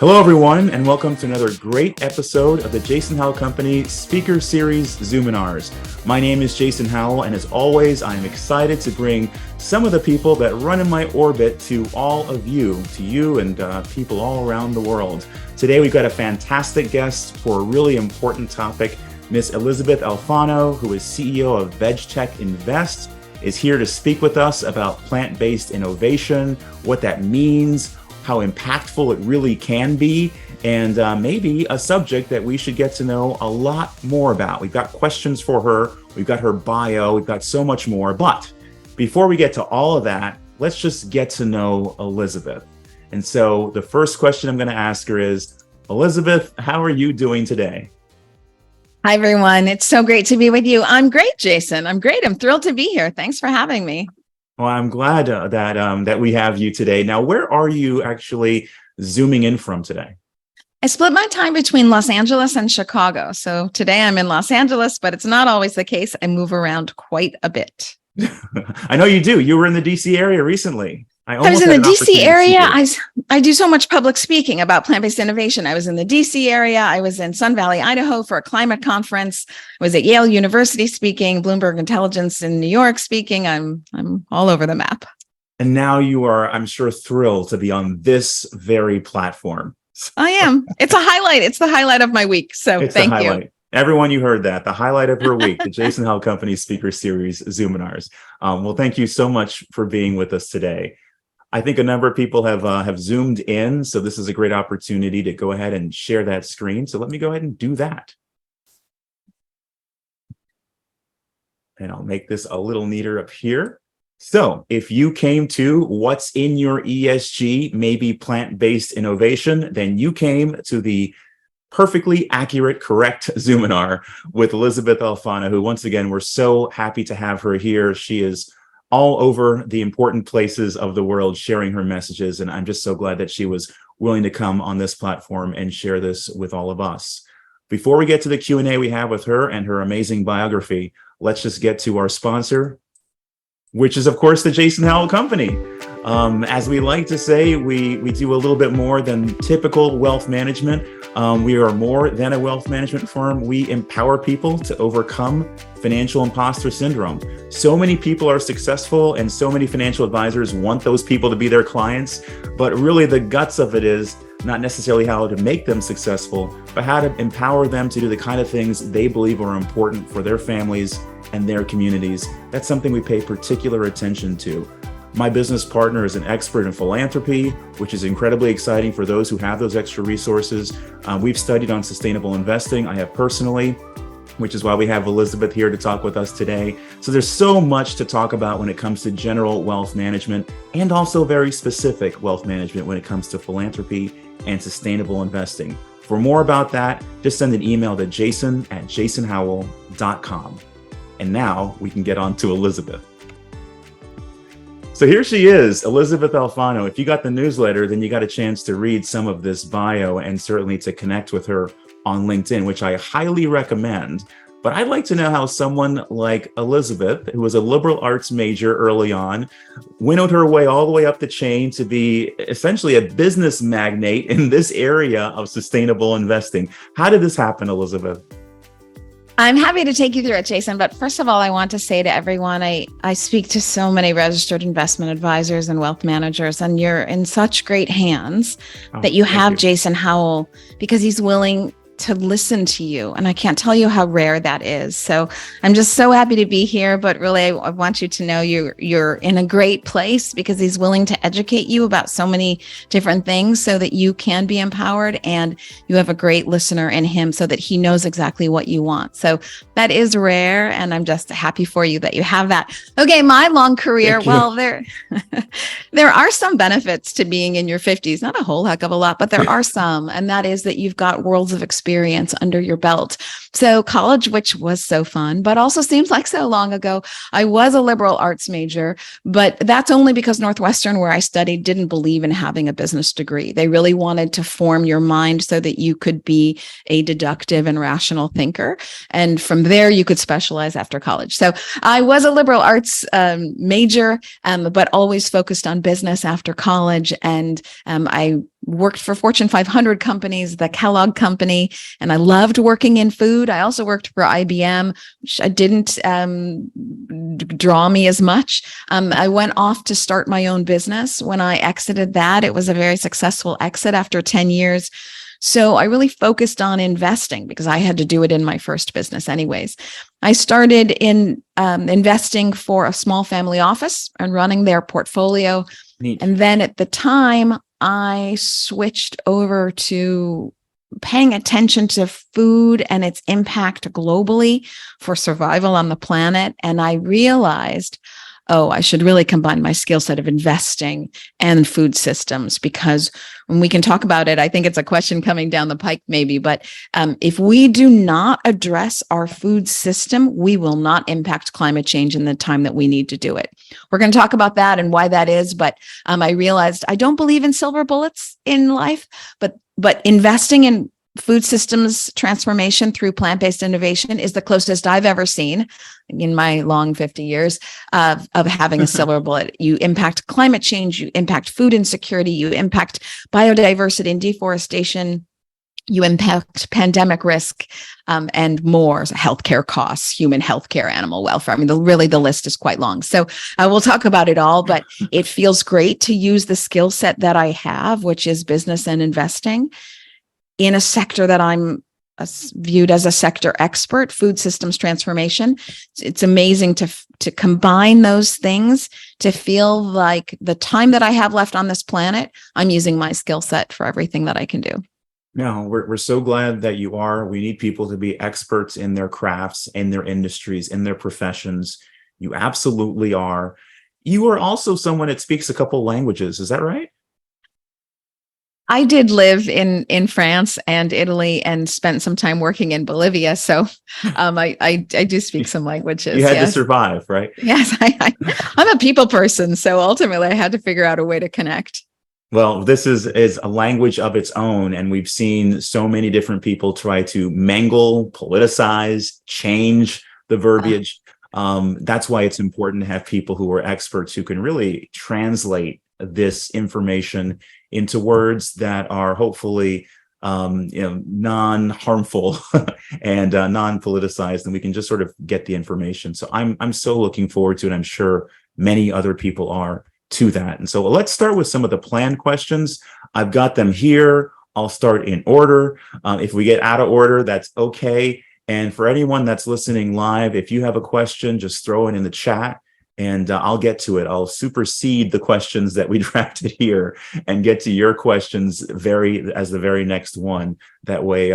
Hello, everyone, and welcome to another great episode of the Jason Howell Company Speaker Series Zoominars. My name is Jason Howell, and as always, I am excited to bring some of the people that run in my orbit to all of you, and people all around the world. Today, we've got a fantastic guest for a really important topic. Miss Elysabeth Alfano, who is CEO of Vegtech Invest, is here to speak with us about plant-based innovation, what that means, how impactful it really can be, and maybe a subject that we should get to know a lot more about. We've got questions for her, we've got her bio, we've got so much more. But before we get to all of that, let's just get to know Elysabeth. And so the first question I'm going to ask her is, Elysabeth, how are you doing today? Hi, everyone. It's so great to be with you. I'm great, Jason. I'm great. I'm thrilled to be here. Thanks for having me. Well, I'm glad that we have you today. Now, where are you actually zooming in from today? I split my time between Los Angeles and Chicago. So today I'm in Los Angeles, but it's not always the case. I move around quite a bit. I know you do. You were in the DC area recently. I was in the DC area. I do so much public speaking about plant-based innovation. I was in the DC area. I was in Sun Valley, Idaho for a climate conference. I was at Yale University speaking, Bloomberg Intelligence in New York speaking. I'm all over the map. And now you are, I'm sure, thrilled to be on this very platform. I am. It's a highlight. It's the highlight of my week. So thank you. Everyone, you heard that. The highlight of her week, the Jason Howell Company Speaker Series Zoominars. Well, thank you so much for being with us today. I think a number of people have zoomed in, so this is a great opportunity to go ahead and share that screen. So let me go ahead and do that. And I'll make this a little neater up here. So if you came to what's in your ESG, maybe plant-based innovation, then you came to the perfectly accurate, correct Zoominar with Elysabeth Alfano, who once again, we're so happy to have her here. She is all over the important places of the world sharing her messages. And I'm just so glad that she was willing to come on this platform and share this with all of us. Before we get to the Q&A we have with her and her amazing biography, let's just get to our sponsor, which is, of course, the Jason Howell Company. As we like to say, we do a little bit more than typical wealth management. We are more than a wealth management firm. We empower people to overcome financial imposter syndrome. So many people are successful and so many financial advisors want those people to be their clients. But really the guts of it is not necessarily how to make them successful, but how to empower them to do the kind of things they believe are important for their families and their communities. That's something we pay particular attention to. My business partner is an expert in philanthropy, which is incredibly exciting for those who have those extra resources. We've studied on sustainable investing. I have personally, which is why we have Elysabeth here to talk with us today. So there's so much to talk about when it comes to general wealth management and also very specific wealth management when it comes to philanthropy and sustainable investing. For more about that, just send an email to jason@jasonhowell.com. And now we can get on to Elysabeth. So here she is, Elysabeth Alfano. If you got the newsletter, then you got a chance to read some of this bio and certainly to connect with her on LinkedIn, which I highly recommend. But I'd like to know how someone like Elysabeth, who was a liberal arts major early on, winnowed her way all the way up the chain to be essentially a business magnate in this area of sustainable investing. How did this happen, Elysabeth? I'm happy to take you through it, Jason. But first of all, I want to say to everyone, I speak to so many registered investment advisors and wealth managers, and you're in such great hands that you have Jason Howell because he's willing to listen to you. And I can't tell you how rare that is. So I'm just so happy to be here. But really, I want you to know you're in a great place because he's willing to educate you about so many different things so that you can be empowered, and you have a great listener in him so that he knows exactly what you want. So that is rare. And I'm just happy for you that you have that. Okay, my long career. Well, there are some benefits to being in your 50s, not a whole heck of a lot, but there are some. And that is that you've got worlds of experience under your belt. So college, which was so fun, but also seems like so long ago, I was a liberal arts major, but that's only because Northwestern, where I studied, didn't believe in having a business degree. They really wanted to form your mind so that you could be a deductive and rational thinker. And from there, you could specialize after college. So I was a liberal arts major, but always focused on business after college. And I worked for Fortune 500 companies, the Kellogg Company, and I loved working in food. I also worked for IBM, which didn't draw me as much. I went off to start my own business. When I exited that, it was a very successful exit after 10 years. So I really focused on investing because I had to do it in my first business anyways. I started in investing for a small family office and running their portfolio. Neat. And then at the time, I switched over to paying attention to food and its impact globally for survival on the planet. And I realized, oh, I should really combine my skill set of investing and food systems, because when we can talk about it, I think it's a question coming down the pike maybe, but if we do not address our food system, we will not impact climate change in the time that we need to do it. We're going to talk about that and why that is, but I realized I don't believe in silver bullets in life, but investing in food systems transformation through plant-based innovation is the closest I've ever seen in my long 50 years of having a silver bullet. You impact climate change, you impact food insecurity, you impact biodiversity and deforestation, you impact pandemic risk, and more, healthcare costs, human healthcare, animal welfare. I mean, the list is quite long. So we'll talk about it all, but it feels great to use the skill set that I have, which is business and investing, in a sector that I'm viewed as a sector expert, food systems transformation. It's amazing to combine those things, to feel like the time that I have left on this planet, I'm using my skill set for everything that I can do. No, we're so glad that you are. We need people to be experts in their crafts, in their industries, in their professions. You absolutely are. You are also someone that speaks a couple languages. Is that right? I did live in France and Italy and spent some time working in Bolivia. So I do speak some languages. You had to survive, right? Yes, I'm a people person. So ultimately, I had to figure out a way to connect. Well, this is a language of its own. And we've seen so many different people try to mangle, politicize, change the verbiage. That's why it's important to have people who are experts who can really translate this information into words that are hopefully non-harmful and non-politicized, and we can just sort of get the information. So I'm so looking forward to it. I'm sure many other people are to that. And so let's start with some of the plan questions. I've got them here. I'll start in order. If we get out of order, that's okay. And for anyone that's listening live, if you have a question, just throw it in the chat. And I'll get to it. I'll supersede the questions that we drafted here and get to your questions as the very next one. That way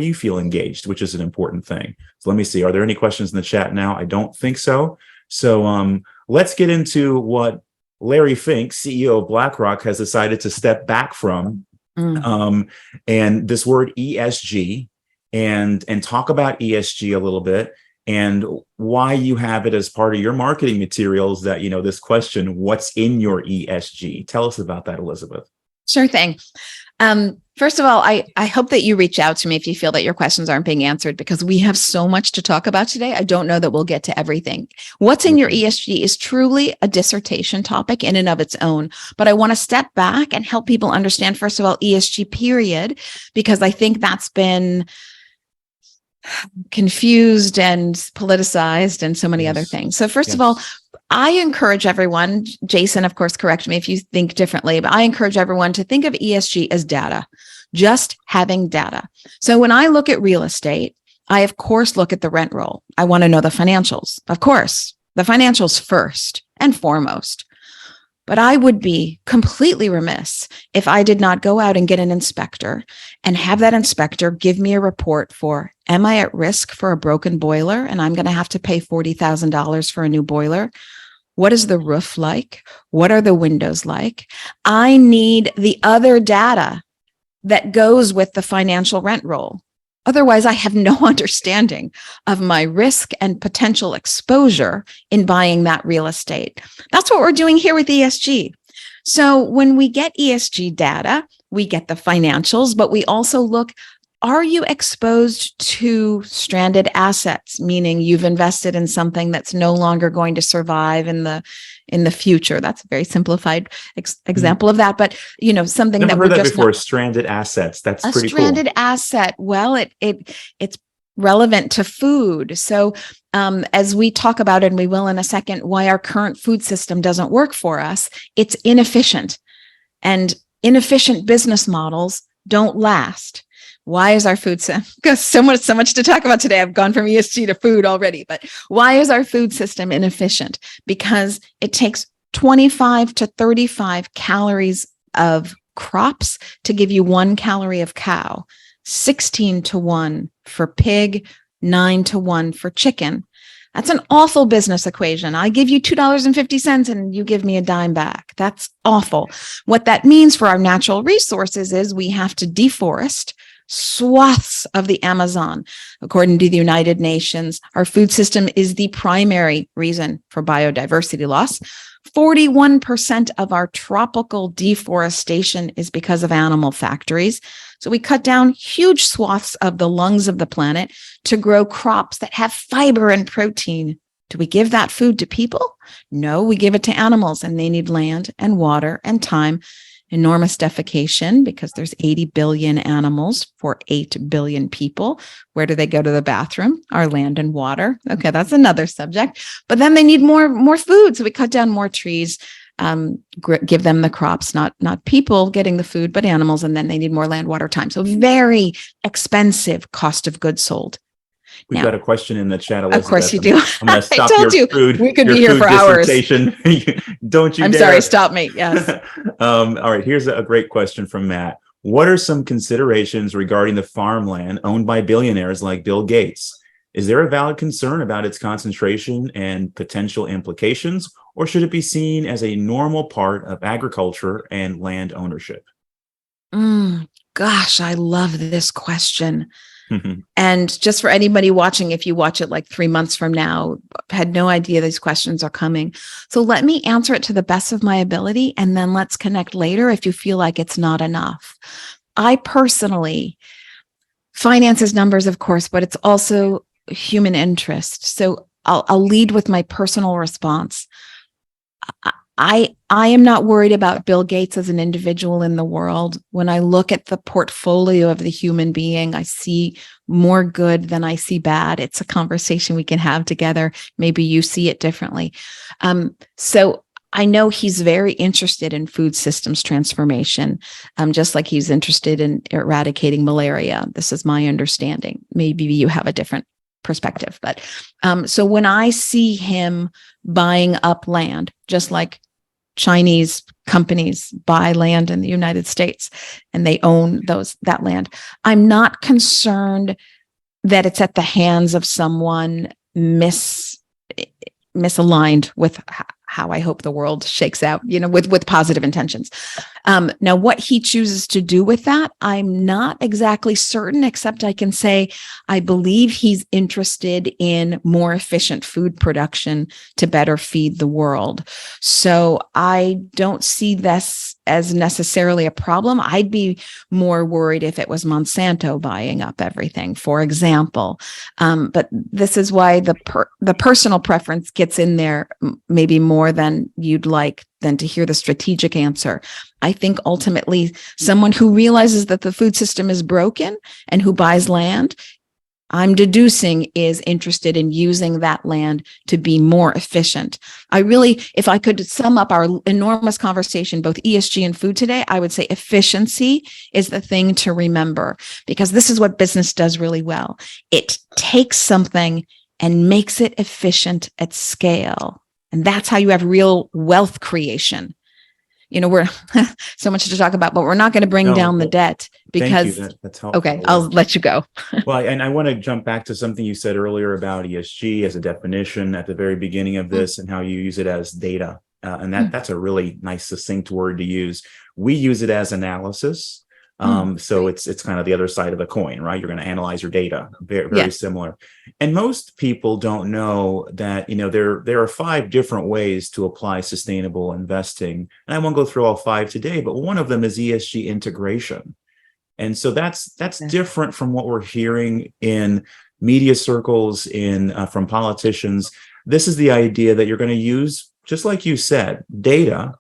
you feel engaged, which is an important thing. So let me see. Are there any questions in the chat now? I don't think so. So let's get into what Larry Fink, CEO of BlackRock, has decided to step back from, and this word ESG, and talk about ESG a little bit, and why you have it as part of your marketing materials. That, this question, what's in your ESG? Tell us about that, Elysabeth. Sure thing. First of all, I hope that you reach out to me if you feel that your questions aren't being answered, because we have so much to talk about today. I don't know that we'll get to everything. What's in your ESG is truly a dissertation topic in and of its own. But I want to step back and help people understand, first of all, ESG period, because I think that's been confused and politicized and so many other things. So first of all, I encourage everyone, Jason, of course, correct me if you think differently, but I encourage everyone to think of ESG as data, just having data. So when I look at real estate, I, of course, look at the rent roll. I want to know the financials. Of course, the financials first and foremost. But I would be completely remiss if I did not go out and get an inspector and have that inspector give me a report for, am I at risk for a broken boiler and I'm going to have to pay $40,000 for a new boiler? What is the roof like? What are the windows like? I need the other data that goes with the financial rent roll. Otherwise, I have no understanding of my risk and potential exposure in buying that real estate. That's what we're doing here with ESG. So when we get ESG data, we get the financials, but we also look, are you exposed to stranded assets, meaning you've invested in something that's no longer going to survive in the in the future. That's a very simplified example of that, but something Never that heard we're that just before. not Stranded assets. That's a pretty stranded cool. asset. Well, it's relevant to food. So as we talk about, and we will in a second, why our current food system doesn't work for us, it's inefficient, and inefficient business models don't last. Why is our food system, because so much to talk about today. I've gone from ESG to food already, but why is our food system inefficient? Because it takes 25 to 35 calories of crops to give you 1 calorie of cow, 16 to 1 for pig, 9 to 1 for chicken. That's an awful business equation. I give you $2.50 and you give me a dime back. That's awful. What that means for our natural resources is we have to deforest swaths of the Amazon. According to the United Nations, our food system is the primary reason for biodiversity loss. 41% of our tropical deforestation is because of animal factories. So we cut down huge swaths of the lungs of the planet to grow crops that have fiber and protein. Do we give that food to people? No, we give it to animals, and they need land and water and time. Enormous defecation, because there's 80 billion animals for 8 billion people. Where do they go to the bathroom? Our land and water. Okay, that's another subject. But then they need more food, so we cut down more trees, give them the crops, not people getting the food, but animals, and then they need more land, water, time. So very expensive cost of goods sold. We've got a question in the chat, Elizabeth. Of course you do. I'm going to stop I told you food. we could be here for hours. Don't you I'm dare. sorry, stop me. Yes. All right, here's a great question from Matt. What are some considerations regarding the farmland owned by billionaires like Bill Gates? Is there a valid concern about its concentration and potential implications, or should it be seen as a normal part of agriculture and land ownership? Gosh, I love this question. And just for anybody watching, if you watch it like 3 months from now, had no idea these questions are coming. So let me answer it to the best of my ability, and then let's connect later if you feel like it's not enough. I personally, finance is numbers, of course, but it's also human interest. So I'll lead with my personal response. I am not worried about Bill Gates as an individual in the world. When I look at the portfolio of the human being, I see more good than I see bad. It's a conversation we can have together. Maybe you see it differently. So I know he's very interested in food systems transformation, just like he's interested in eradicating malaria. This is my understanding. Maybe you have a different perspective. But so when I see him buying up land, just like Chinese companies buy land in the United States and they own that land, I'm not concerned that it's at the hands of someone misaligned with how I hope the world shakes out, with positive intentions. Now, what he chooses to do with that, I'm not exactly certain, except I can say I believe he's interested in more efficient food production to better feed the world. So I don't see this as necessarily a problem. I'd be more worried if it was Monsanto buying up everything, for example. But this is why the personal preference gets in there maybe more than you'd like than to hear the strategic answer. I think ultimately someone who realizes that the food system is broken and who buys land, I'm deducing, is interested in using that land to be more efficient. If I could sum up our enormous conversation, both ESG and food today, I would say efficiency is the thing to remember, because this is what business does really well. It takes something and makes it efficient at scale. And that's how you have real wealth creation. We're so much to talk about, but we're not going to bring down the debt because. Thank you. That's helpful. Okay, I'll let you go. Well, and I want to jump back to something you said earlier about ESG as a definition at the very beginning of this, and how you use it as data. And that's a really nice, succinct word to use. We use it as analysis. So it's kind of the other side of the coin, right? You're going to analyze your data. Very similar. And most people don't know that, there are 5 different ways to apply sustainable investing. And I won't go through all 5 today, but one of them is ESG integration. And so that's different from what we're hearing in media circles, from politicians. This is the idea that you're going to use just like you said, data,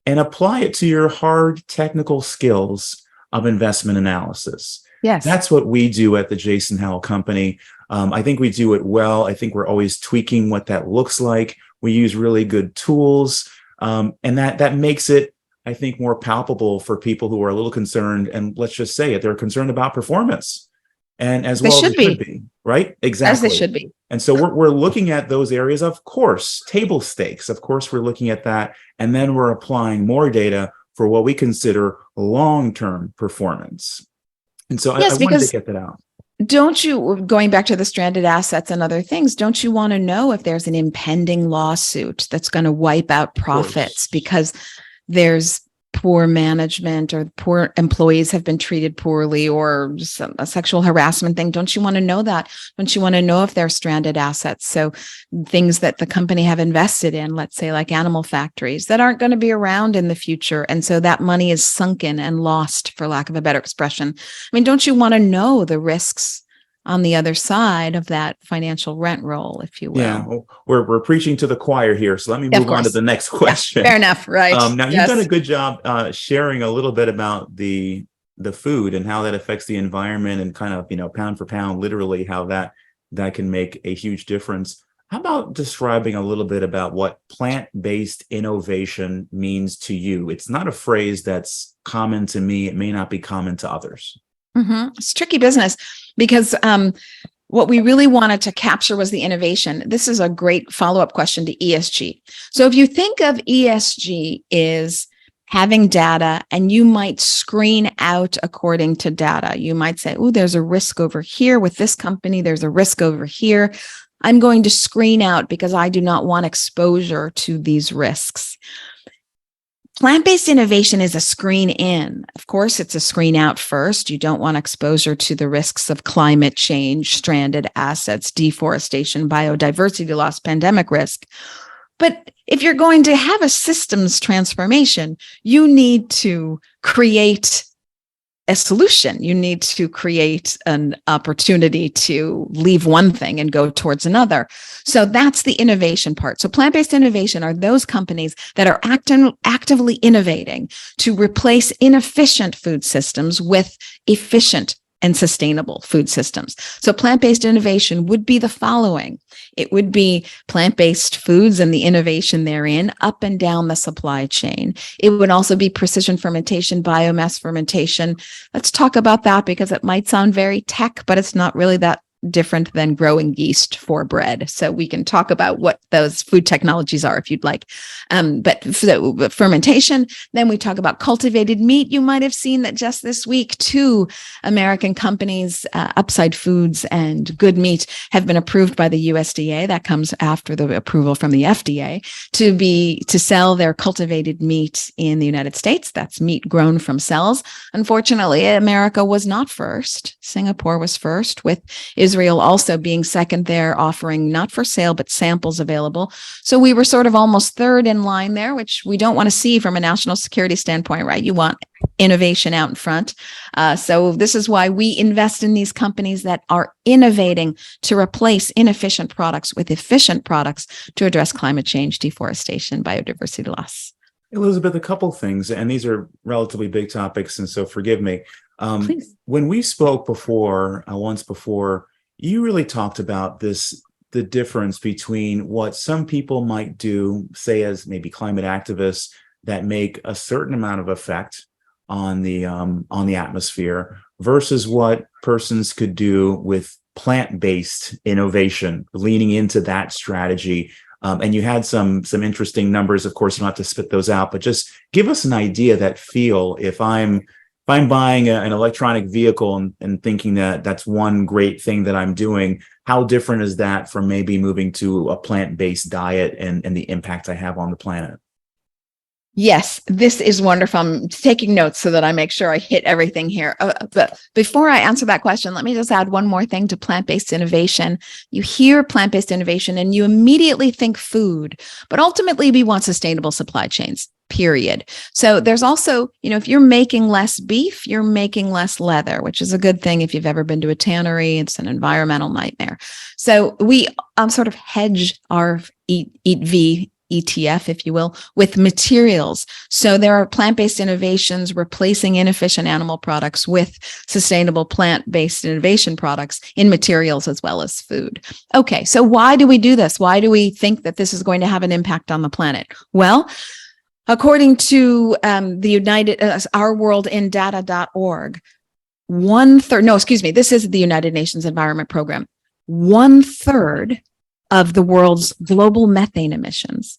and apply it to your hard technical skills of investment analysis. Yes. That's what we do at the Jason Howell Company. I think we do it well. I think we're always tweaking what that looks like. We use really good tools, and that makes it, I think, more palpable for people who are a little concerned. And let's just say it, they're concerned about performance, and as well as they should be, right? Exactly. As they should be. And so we're looking at those areas, of course, table stakes. Of course, we're looking at that, and then we're applying more data for what we consider long-term performance. And so I wanted to get that out. Don't you, going back to the stranded assets and other things, don't you want to know if there's an impending lawsuit that's going to wipe out profits because there's poor management or poor employees have been treated poorly or a sexual harassment thing? Don't you want to know that? Don't you want to know if they're stranded assets? So things that the company have invested in, let's say like animal factories that aren't going to be around in the future. And so that money is sunken and lost, for lack of a better expression. I mean, don't you want to know the risks on the other side of that financial rent roll, if you will? Yeah, well, we're preaching to the choir here. So let me move on to the next question. Yeah, fair enough, right? Now, you've done a good job sharing a little bit about the food and how that affects the environment and kind of, pound for pound, literally how that can make a huge difference. How about describing a little bit about what plant-based innovation means to you? It's not a phrase that's common to me. It may not be common to others. It's tricky business because what we really wanted to capture was the innovation. This is a great follow-up question to ESG. So if you think of ESG is having data and you might screen out according to data, you might say, oh, there's a risk over here with this company. There's a risk over here. I'm going to screen out because I do not want exposure to these risks. Plant-based innovation is a screen in. Of course, it's a screen out first. You don't want exposure to the risks of climate change, stranded assets, deforestation, biodiversity loss, pandemic risk. But if you're going to have a systems transformation, you need to create a solution. You need to create an opportunity to leave one thing and go towards another. So that's the innovation part. So plant-based innovation are those companies that are actively innovating to replace inefficient food systems with efficient and sustainable food systems. So plant-based innovation would be the following. It would be plant-based foods and the innovation therein up and down the supply chain. It would also be precision fermentation, biomass fermentation. Let's talk about that because it might sound very tech, but it's not really that different than growing yeast for bread. So we can talk about what those food technologies are if you'd like. But for fermentation, then we talk about cultivated meat. You might have seen that just this week, 2 American companies, Upside Foods and Good Meat, have been approved by the USDA. That comes after the approval from the FDA to sell their cultivated meat in the United States. That's meat grown from cells. Unfortunately, America was not first. Singapore was first, with Israel also being second there, offering not for sale, but samples available. So we were sort of almost third in line there, which we don't want to see from a national security standpoint, right? You want innovation out in front. So this is why we invest in these companies that are innovating to replace inefficient products with efficient products to address climate change, deforestation, biodiversity loss. Elizabeth, a couple things, and these are relatively big topics, and so forgive me. Please. When we spoke once before, you really talked about the difference between what some people might do, say as maybe climate activists, that make a certain amount of effect on the atmosphere, versus what persons could do with plant-based innovation, leaning into that strategy. And you had some interesting numbers. Of course, you don't have to spit those out, but just give us an idea, that feel, if I'm buying an electronic vehicle and thinking that that's one great thing that I'm doing, how different is that from maybe moving to a plant-based diet and the impact I have on the planet? Yes, this is wonderful. I'm taking notes so that I make sure I hit everything here. But before I answer that question, let me just add one more thing to plant-based innovation. You hear plant-based innovation and you immediately think food, but ultimately we want sustainable supply chains, period. So there's also, if you're making less beef, you're making less leather, which is a good thing if you've ever been to a tannery. It's an environmental nightmare. So we sort of hedge our eat V ETF, if you will, with materials. So there are plant-based innovations replacing inefficient animal products with sustainable plant-based innovation products in materials as well as food. Okay, so why do we do this? Why do we think that this is going to have an impact on the planet? Well, according to ourworldindata.org, this is the United Nations Environment Program. 1/3 of the world's global methane emissions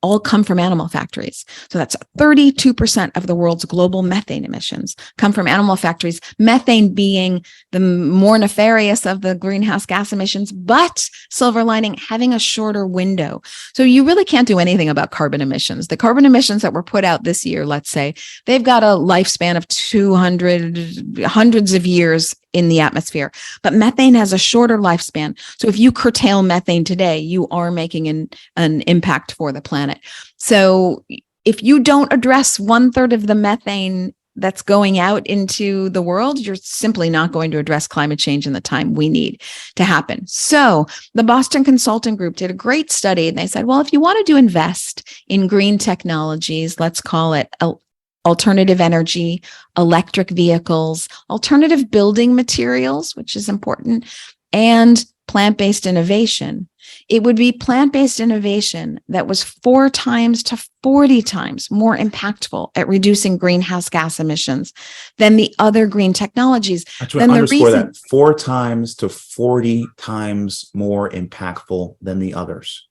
all come from animal factories. So that's 32% of the world's global methane emissions come from animal factories, methane being the more nefarious of the greenhouse gas emissions, but silver lining, having a shorter window. So you really can't do anything about carbon emissions. The carbon emissions that were put out this year, let's say, they've got a lifespan of hundreds of years in the atmosphere, but methane has a shorter lifespan. So if you curtail methane today, you are making an impact for the planet. So if you don't address 1/3 of the methane that's going out into the world, you're simply not going to address climate change in the time we need to happen. So the Boston Consulting Group did a great study, and they said, well, if you wanted to invest in green technologies, let's call it alternative energy, electric vehicles, alternative building materials, which is important, and plant-based innovation. It would be plant-based innovation that was 4 times to 40 times more impactful at reducing greenhouse gas emissions than the other green technologies. I just want to underscore that 4 times to 40 times more impactful than the others.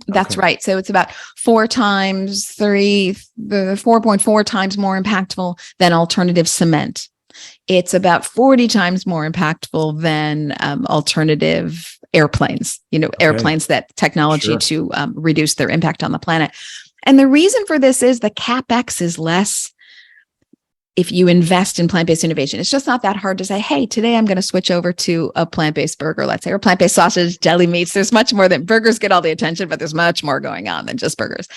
That's right. So it's about 4.4 times more impactful than alternative cement. It's about 40 times more impactful than alternative airplanes, airplanes that technology to reduce their impact on the planet. And the reason for this is the CapEx is less if you invest in plant-based innovation. It's just not that hard to say, hey, today I'm going to switch over to a plant-based burger, let's say, or plant-based sausage, deli meats. There's much more than burgers get all the attention, but there's much more going on than just burgers,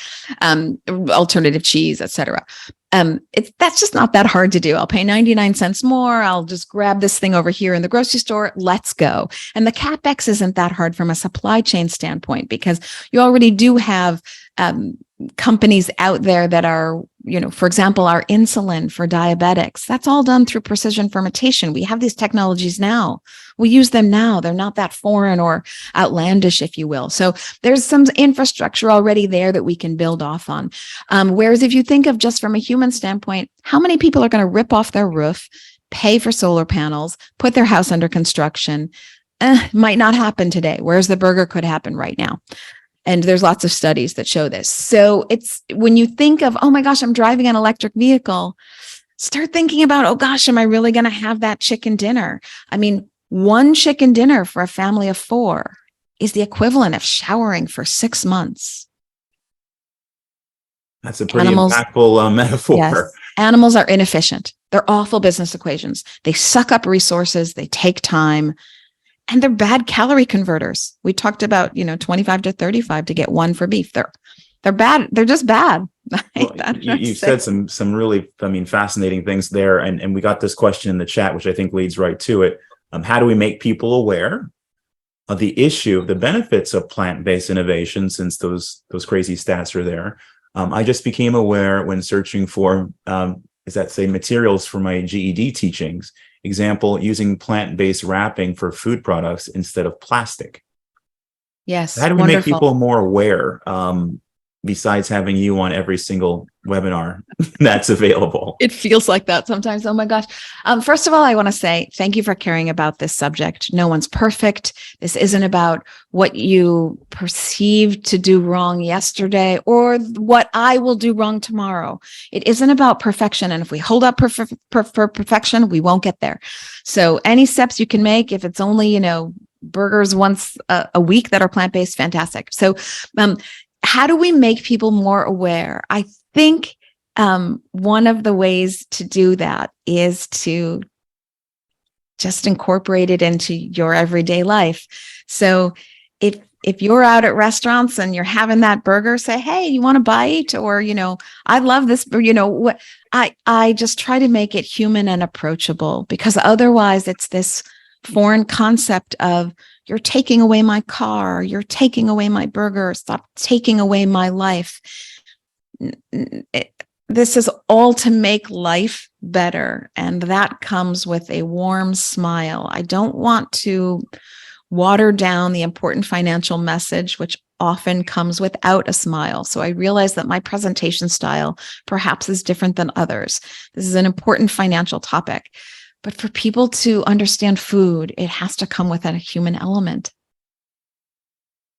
alternative cheese, etc. That's just not that hard to do. I'll pay 99 cents more. I'll just grab this thing over here in the grocery store. Let's go. And the CapEx isn't that hard from a supply chain standpoint, because you already do have companies out there that are, for example, our insulin for diabetics. That's all done through precision fermentation. We have these technologies now. We use them now. They're not that foreign or outlandish, if you will. So there's some infrastructure already there that we can build off on. Whereas if you think of just from a human standpoint, how many people are going to rip off their roof, pay for solar panels, put their house under construction? Might not happen today, whereas the burger could happen right now. And there's lots of studies that show this. So it's when you think of, oh my gosh, I'm driving an electric vehicle, start thinking about, oh gosh, am I really going to have that chicken dinner? I mean, one chicken dinner for a family of 4 is the equivalent of showering for 6 months. That's a pretty impactful metaphor. Yes. Animals are inefficient. They're awful business equations. They suck up resources. They take time. And they're bad calorie converters. We talked about, 25 to 35 to get 1 for beef. They're bad. They're just bad. Well, you said some really, fascinating things there. And we got this question in the chat, which I think leads right to it. How do we make people aware of the issue, the benefits of plant-based innovation, since those crazy stats are there? I just became aware when searching for, materials for my GED teachings. Example, using plant-based wrapping for food products instead of plastic. Yes. How do we make people more aware, besides having you on every single webinar that's available? It feels like that sometimes. Oh my gosh. First of all, I want to say thank you for caring about this subject. No one's perfect. This isn't about what you perceived to do wrong yesterday or what I will do wrong tomorrow. It isn't about perfection. And if we hold up for perfection, we won't get there. So any steps you can make, if it's only, burgers once a week that are plant-based, fantastic. So, how do we make people more aware? I think one of the ways to do that is to just incorporate it into your everyday life. So if you're out at restaurants and you're having that burger, say, hey, you want a bite? Or, I love this, what I just try to make it human and approachable, because otherwise it's this foreign concept of you're taking away my car, you're taking away my burger, stop taking away my life. This is all to make life better. And that comes with a warm smile. I don't want to water down the important financial message, which often comes without a smile. So I realize that my presentation style perhaps is different than others. This is an important financial topic. But for people to understand food, it has to come with a human element.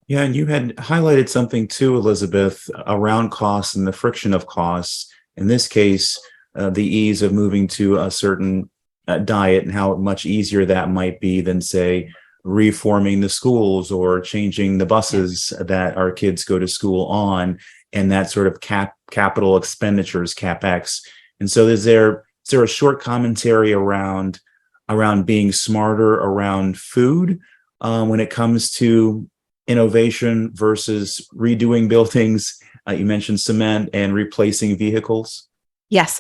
Yeah, and you had highlighted something too, Elizabeth, around costs and the friction of costs. In this case, the ease of moving to a certain diet and how much easier that might be than, say, reforming the schools or changing the buses that our kids go to school on, and that sort of capital expenditures, CapEx. And so is there a short commentary around being smarter around food when it comes to innovation versus redoing buildings? You mentioned cement and replacing vehicles. Yes.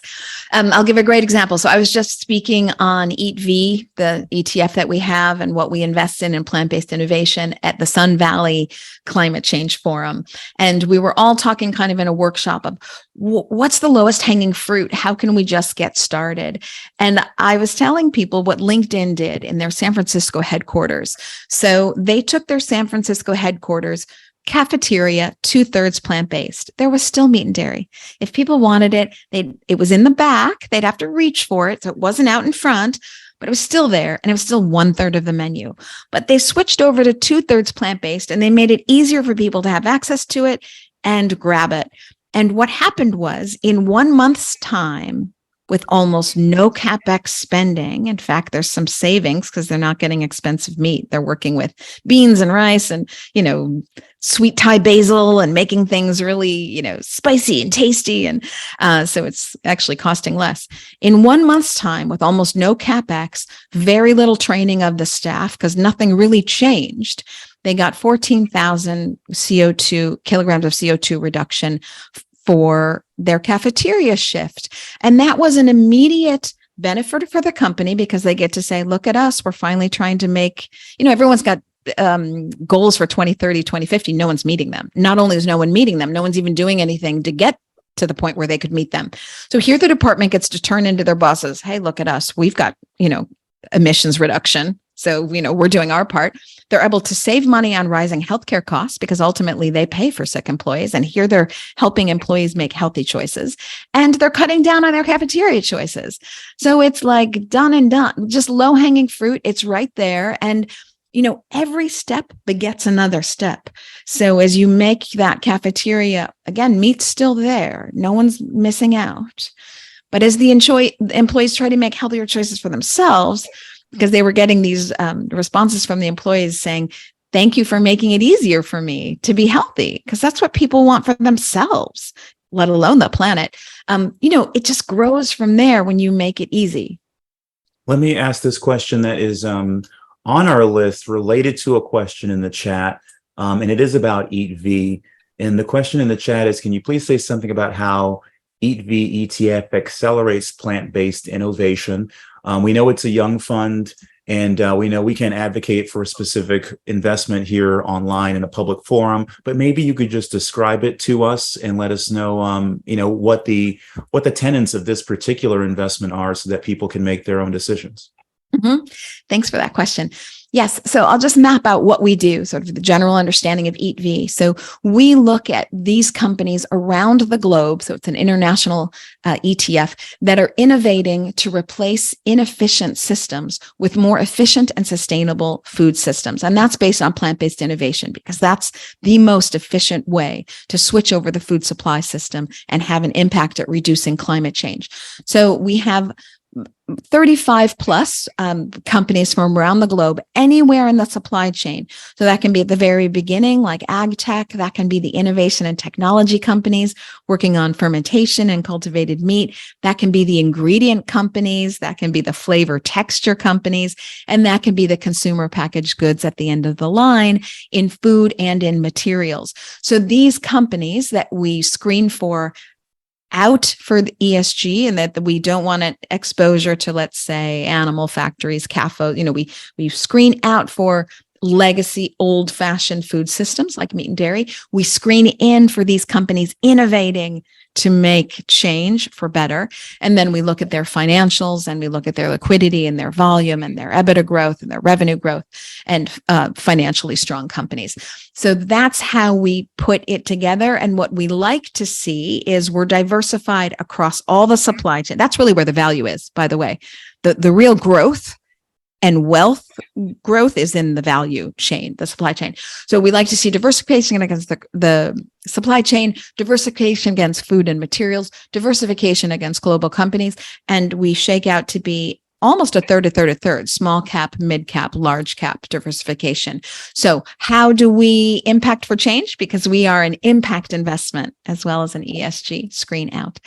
I'll give a great example. So I was just speaking on Eat V, the ETF that we have and what we invest in plant-based innovation at the Sun Valley Climate Change Forum. And we were all talking kind of in a workshop of what's the lowest hanging fruit? How can we just get started? And I was telling people what LinkedIn did in their San Francisco headquarters. So they took their San Francisco headquarters cafeteria, 2/3 plant-based. There was still meat and dairy. If people wanted it, it was in the back. They'd have to reach for it. So it wasn't out in front, but it was still there. And it was still 1/3 of the menu. But they switched over to 2/3 plant-based, and they made it easier for people to have access to it and grab it. And what happened was, in 1 month's time, with almost no CapEx spending. In fact, there's some savings because they're not getting expensive meat. They're working with beans and rice and, sweet Thai basil and making things really, spicy and tasty. And so it's actually costing less. In 1 month's time, with almost no CapEx, very little training of the staff because nothing really changed. They got 14,000 kilograms of CO2 reduction for their cafeteria shift. And that was an immediate benefit for the company because they get to say, look at us, we're finally trying to make, everyone's got goals for 2030, 2050. No one's meeting them. Not only is no one meeting them, no one's even doing anything to get to the point where they could meet them. So here the department gets to turn into their bosses. Hey, look at us. We've got, emissions reduction. So, we're doing our part. They're able to save money on rising healthcare costs because ultimately they pay for sick employees. And here they're helping employees make healthy choices. And they're cutting down on their cafeteria choices. So it's like done and done, just low hanging fruit. It's right there. And, every step begets another step. So as you make that cafeteria, again, meat's still there. No one's missing out. But as the employees try to make healthier choices for themselves, because they were getting these responses from the employees saying, thank you for making it easier for me to be healthy, because that's what people want for themselves, let alone the planet. It just grows from there when you make it easy. Let me ask this question that is on our list related to a question in the chat, and it is about Eat V. And the question in the chat is, can you please say something about how Eat V ETF accelerates plant-based innovation? We know it's a young fund, and we know we can advocate for a specific investment here online in a public forum, but maybe you could just describe it to us and let us know, what the tenets of this particular investment are so that people can make their own decisions. Mm-hmm. Thanks for that question. Yes. So I'll just map out what we do, sort of the general understanding of Eat V. So we look at these companies around the globe. So it's an international ETF that are innovating to replace inefficient systems with more efficient and sustainable food systems. And that's based on plant-based innovation because that's the most efficient way to switch over the food supply system and have an impact at reducing climate change. So we have 35 plus companies from around the globe, anywhere in the supply chain. So that can be at the very beginning, like ag tech. That can be the innovation and technology companies working on fermentation and cultivated meat. That can be the ingredient companies. That can be the flavor texture companies. And that can be the consumer packaged goods at the end of the line in food and in materials. So these companies that we screen for out for the ESG, and that we don't want an exposure to, let's say, animal factories, CAFO. We screen out for legacy, old-fashioned food systems like meat and dairy. We screen in for these companies innovating to make change for better. And then we look at their financials and we look at their liquidity and their volume and their EBITDA growth and their revenue growth and financially strong companies. So that's how we put it together. And what we like to see is we're diversified across all the supply chain. That's really where the value is, by the way. The real growth and wealth growth is in the value chain, the supply chain. So we like to see diversification against the supply chain, diversification against food and materials, diversification against global companies, and we shake out to be almost a third, small cap, mid cap, large cap diversification. So how do we impact for change? Because we are an impact investment as well as an ESG screen out.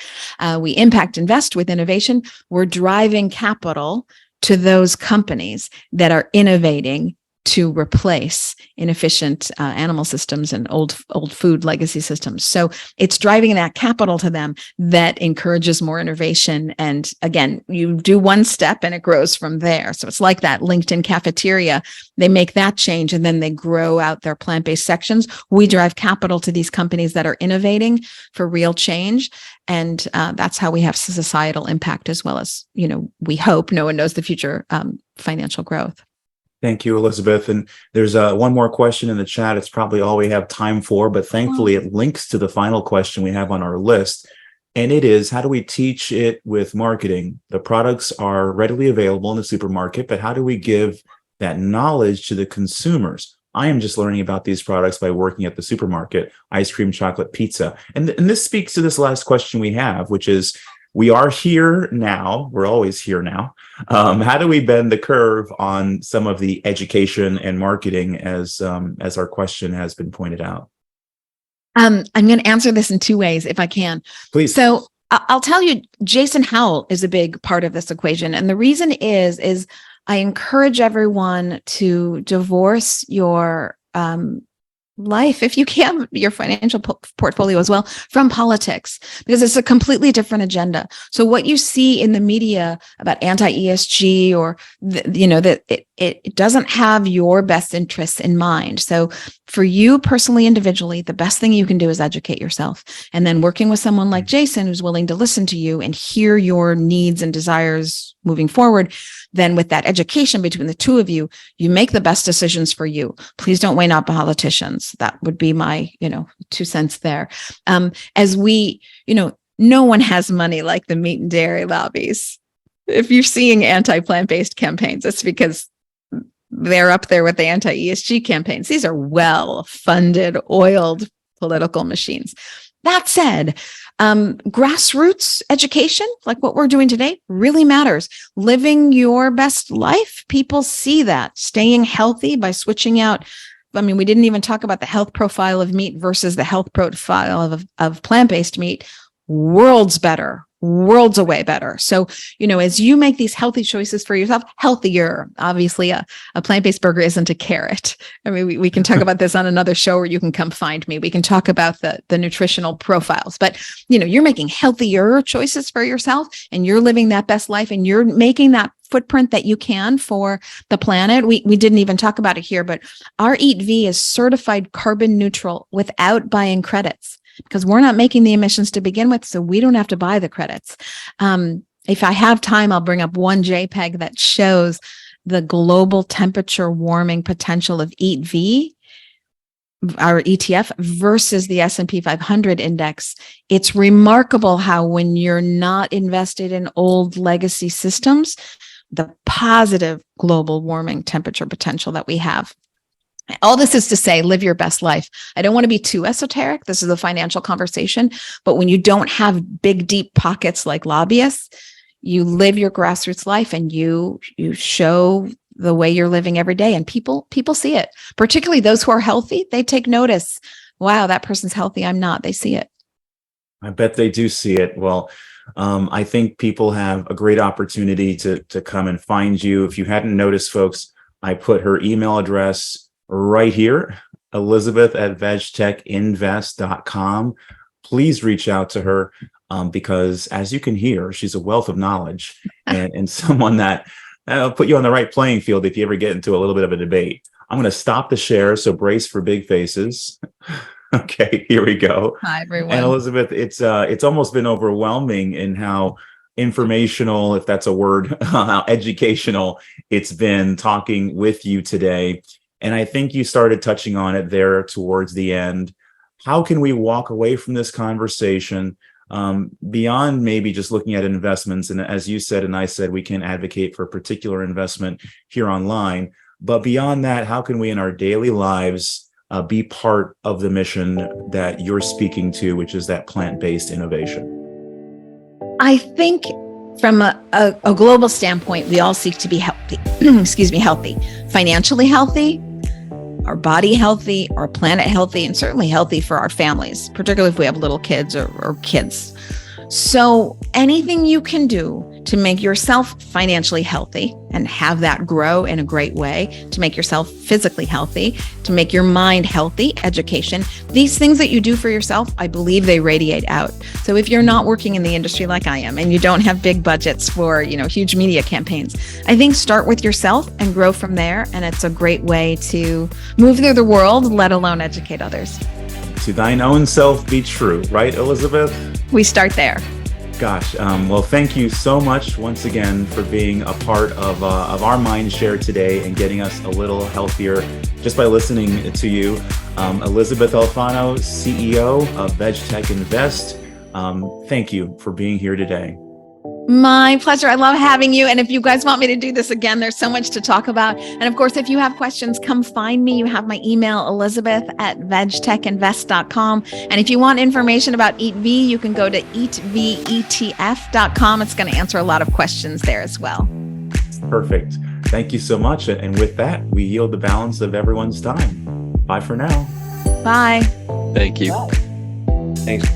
We impact invest with innovation. We're driving capital to those companies that are innovating to replace inefficient animal systems and old food legacy systems. So it's driving that capital to them that encourages more innovation. And again, you do one step and it grows from there. So it's like that LinkedIn cafeteria. They make that change and then they grow out their plant-based sections. We drive capital to these companies that are innovating for real change. And that's how we have societal impact as well as, we hope, no one knows the future, financial growth. Thank you, Elizabeth. And there's one more question in the chat. It's probably all we have time for, but thankfully it links to the final question we have on our list. And it is, how do we teach it with marketing? The products are readily available in the supermarket, but how do we give that knowledge to the consumers? I am just learning about these products by working at the supermarket, ice cream, chocolate, pizza. And this speaks to this last question we have, which is, we are here now. We're always here now. How do we bend the curve on some of the education and marketing as our question has been pointed out? I'm going to answer this in two ways, if I can. Please. So I'll tell you, Jason Howell is a big part of this equation. And the reason is I encourage everyone to divorce your life, if you can, your financial portfolio as well, from politics, because it's a completely different agenda. So what you see in the media about anti-ESG or, that it doesn't have your best interests in mind. So for you personally, individually, the best thing you can do is educate yourself. And then working with someone like Jason, who's willing to listen to you and hear your needs and desires moving forward, then with that education between the two of you, you make the best decisions for you. Please don't weigh out politicians. That would be my, 2 cents there. As we, no one has money like the meat and dairy lobbies. If you're seeing anti-plant-based campaigns, it's because they're up there with the anti-ESG campaigns. These are well-funded, oiled political machines. That said, grassroots education, like what we're doing today, really matters. Living your best life, people see that. Staying healthy by switching out. We didn't even talk about the health profile of meat versus the health profile of plant-based meat. Worlds better. Worlds away better. So, as you make these healthy choices for yourself, healthier, obviously a plant-based burger isn't a carrot. We can talk about this on another show where you can come find me. We can talk about the nutritional profiles, but you're making healthier choices for yourself and you're living that best life and you're making that footprint that you can for the planet. We didn't even talk about it here, but our Eat V is certified carbon neutral without buying credits, because we're not making the emissions to begin with, so we don't have to buy the credits. If I have time, I'll bring up one JPEG that shows the global temperature warming potential of Eat V, our ETF, versus the S&P 500 index. It's remarkable how when you're not invested in old legacy systems, the positive global warming temperature potential that we have. All this is to say, live your best life. I don't want to be too esoteric. This is a financial conversation, but when you don't have big, deep pockets like lobbyists, you live your grassroots life and you show the way you're living every day, and people see it, particularly those who are healthy. They take notice. Wow, that person's healthy. I'm not. They see it. I bet they do see it. Well, I think people have a great opportunity to come and find you. If you hadn't noticed, folks, I put her email address right here, Elysabeth at vegtechinvest.com. Please reach out to her because, as you can hear, she's a wealth of knowledge and someone that put you on the right playing field if you ever get into a little bit of a debate. I'm going to stop the share. So brace for big faces. Okay, here we go. Hi, everyone. And Elizabeth, it's almost been overwhelming in how informational, if that's a word, how educational it's been talking with you today. And I think you started touching on it there towards the end. How can we walk away from this conversation beyond maybe just looking at investments? And as you said, and I said, we can advocate for a particular investment here online. But beyond that, how can we in our daily lives be part of the mission that you're speaking to, which is that plant-based innovation? I think from a global standpoint, we all seek to be healthy, healthy, financially healthy, our body healthy, our planet healthy, and certainly healthy for our families, particularly if we have little kids or kids. So anything you can do to make yourself financially healthy and have that grow in a great way, to make yourself physically healthy, to make your mind healthy, education, these things that you do for yourself, I believe they radiate out. So if you're not working in the industry like I am and you don't have big budgets for, huge media campaigns, I think start with yourself and grow from there. And it's a great way to move through the world, let alone educate others. To thine own self be true, right, Elizabeth? We start there. Gosh, well, thank you so much once again for being a part of our mind share today and getting us a little healthier just by listening to you. Elysabeth Alfano, CEO of Vegtech Invest. Thank you for being here today. My pleasure. I love having you. And if you guys want me to do this again, there's so much to talk about. And of course, if you have questions, come find me. You have my email, elizabeth@vegtechinvest.com. And if you want information about EatV, you can go to eatvetf.com. It's going to answer a lot of questions there as well. Perfect. Thank you so much. And with that, we yield the balance of everyone's time. Bye for now. Bye. Thank you. Bye. Thanks.